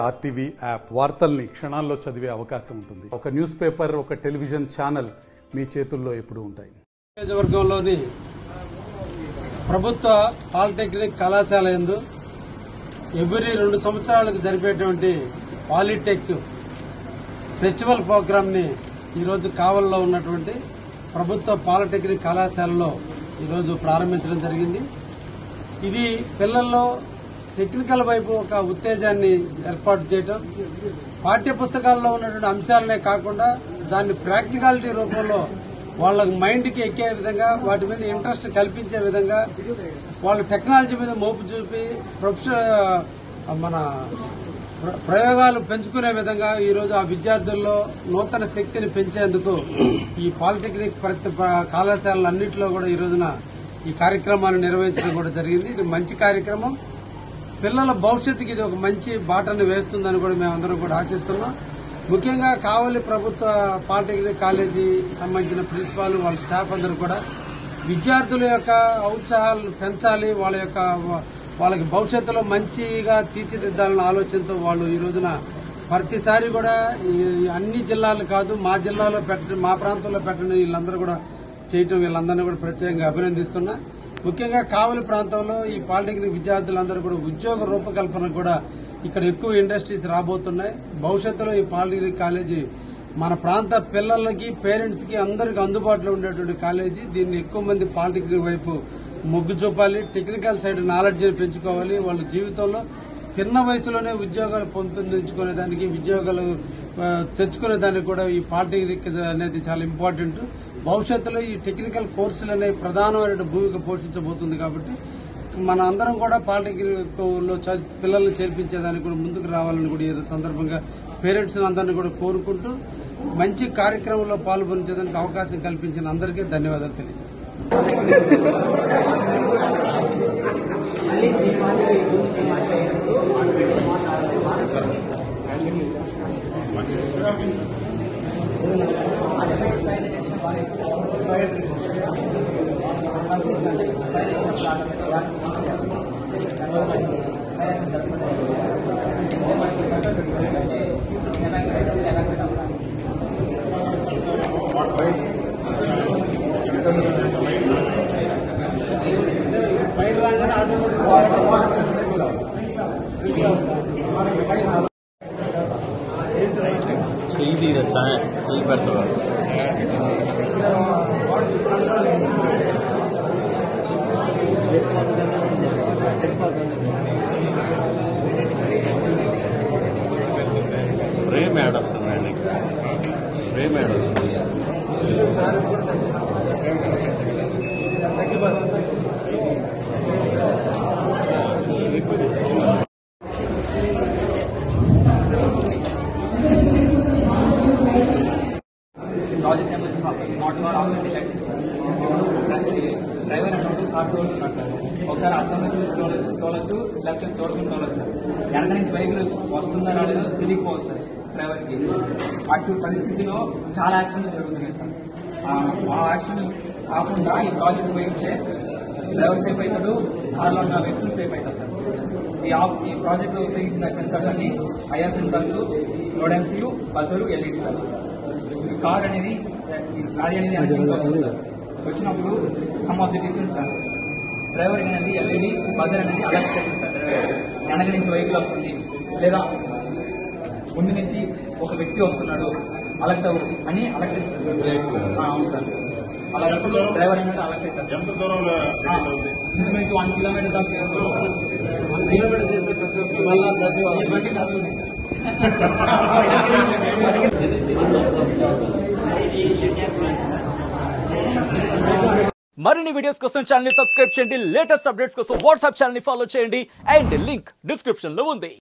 RTV app వార్తల్ని క్షణాల్లో చదివే అవకాశం ఉంటుంది. ఒక న్యూస్ పేపర్, ఒక టెలివిజన్ ఛానల్ మీ చేతుల్లో ఎప్పుడూ ఉంటాయి. నియోజకవర్గంలోని ప్రభుత్వ పాలిటెక్నిక్ కళాశాల యందు ఎవ్రీ 2 సంవత్సరాలకు జరిపేటువంటి పాలిటెక్ ఫెస్టివల్ ప్రోగ్రామ్ ని ఈరోజు కావల్లో ఉన్నటువంటి ప్రభుత్వ పాలిటెక్నిక్ కళాశాలలో ఈరోజు ప్రారంభించడం జరిగింది. ఇది పిల్లల్లో టెక్నికల్ వైపు ఒక ఉత్తేజాన్ని ఏర్పాటు చేయడం, పాఠ్య పుస్తకాల్లో ఉన్నటువంటి అంశాలనే కాకుండా దాన్ని ప్రాక్టికాలిటీ రూపంలో వాళ్ళ మైండ్కి ఎక్కే విధంగా, వాటి మీద ఇంట్రెస్ట్ కల్పించే విధంగా, వాళ్ళ టెక్నాలజీ మీద మోపు చూపి మన ప్రయోగాలు పెంచుకునే విధంగా ఈరోజు ఆ విద్యార్థుల్లో నూతన శక్తిని పెంచేందుకు ఈ పాలిటెక్నిక్ కళాశాలన్నింటిలో కూడా ఈ రోజున ఈ కార్యక్రమాన్ని నిర్వహించడం కూడా జరిగింది. ఇది మంచి కార్యక్రమం. పిల్లల భవిష్యత్తుకి ఇది ఒక మంచి బాటను వేస్తుందని కూడా మేమందరం కూడా ఆశిస్తున్నాం. ముఖ్యంగా కావలి ప్రభుత్వ పాలిటెక్నిక్ కాలేజీ సంబంధించిన ప్రిన్సిపాల్, వాళ్ళ స్టాఫ్ అందరూ కూడా విద్యార్థుల యొక్క ఔత్సాహాలను పెంచాలి, వాళ్ళకి భవిష్యత్తులో మంచిగా తీర్చిదిద్దాలన్న ఆలోచనతో వాళ్ళు ఈ రోజున ప్రతిసారి కూడా అన్ని జిల్లాలు కాదు, మా జిల్లాలో మా ప్రాంతంలో పెట్టడం వీళ్ళందరూ కూడా చేయటం, వీళ్ళందరినీ కూడా ప్రత్యేకంగా అభినందిస్తున్నా. ముఖ్యంగా కావలి ప్రాంతంలో ఈ పాలిటెక్నిక్ విద్యార్థులందరూ కూడా ఉద్యోగ రూపకల్పన కూడా ఇక్కడ ఎక్కువ ఇండస్ట్రీస్ రాబోతున్నాయి. భవిష్యత్తులో ఈ పాలిటెక్నిక్ కాలేజీ మన ప్రాంత పిల్లలకి, పేరెంట్స్ కి అందరికి అందుబాటులో ఉండేటువంటి కాలేజీ. దీన్ని ఎక్కువ మంది పాలిటెక్నిక్ వైపు మొగ్గు చూపాలి, టెక్నికల్ సైడ్ నాలెడ్జ్ పెంచుకోవాలి. వాళ్ళ జీవితంలో చిన్న వయసులోనే ఉద్యోగాలు పొందుపరుచుకునే దానికి, ఉద్యోగాలు తెచ్చుకునే దానికి కూడా ఈ పాలిటెక్నిక్ అనేది చాలా ఇంపార్టెంట్. భవిష్యత్తులో ఈ టెక్నికల్ కోర్సులు అనేవి ప్రధానమైన భూమిక పోషించబోతుంది. కాబట్టి మన అందరం కూడా పాలిటెక్నిక్ లో పిల్లల్ని చేర్పించేదానికి కూడా ముందుకు రావాలని కూడా ఏదో సందర్భంగా పేరెంట్స్ అందరినీ కూడా కోరుకుంటూ మంచి కార్యక్రమంలో పాల్గొనేదానికి అవకాశం కల్పించిన అందరికీ ధన్యవాదాలు తెలియజేస్తాను. చెయ్యి చెయ్యి పెడతారు. ప్రేమ యాడ్ వస్తుంది మేడం, ప్రేమ యాడ్ వస్తుంది. Project number smart car option detection driver అన్నట్టు కార్ తోలుతున్నాడు సార్. ఒకసారి అర్థంలో చూసి తోలొచ్చు, లెఫ్ట్ చూడకుండా తోలొచ్చు సార్. వెనక నుంచి వెహికల్ వస్తుందా రాలేదో తెలియకపోవచ్చు సార్ డ్రైవర్కి. అటు పరిస్థితిలో చాలా యాక్సిడెంట్లు జరుగుతున్నాయి సార్. ఆ యాక్సిడెంట్ కాకుండా ఈ ప్రాజెక్ట్ ఉపయోగిస్తే డ్రైవర్ సేఫ్ అవుతాడు, కార్లో ఉన్న వ్యక్తులు సేఫ్ అవుతారు సార్. ఈ ప్రాజెక్ట్ లో ఉపయోగించిన సెన్సార్స్ అన్ని IR sensors, load MCU, buzzer, LED sir. Car అనేది లారీ అనేది వస్తుంది సార్. వచ్చినప్పుడు some of the distance sir driver అనేది ఎల్ఈడి, బజర్ అనేది అలర్ట్ చేస్తుంది సార్. వెనక నుంచి వెహికల్ వస్తుంది లేదా ముందు నుంచి ఒక వ్యక్తి వస్తున్నాడు అలర్ట్ అని అలర్ట్ చేస్తుంది సార్. అవును సార్, అలా డ్రైవర్ అనేది అలర్ట్ అవుతారు. ఇంచుమించు 1 కిలోమీటర్ దాకా చేస్తున్నాం సార్. 1 కిలోమీటర్ మరిన్ని వీడియోస్ కోసం ఛానల్ ని సబ్స్క్రైబ్ చేయండి. లేటెస్ట్ అప్డేట్స్ కోసం వాట్సాప్ ఛానల్ ని ఫాలో చేయండి. అండ్ లింక్ డిస్క్రిప్షన్ లో ఉంది.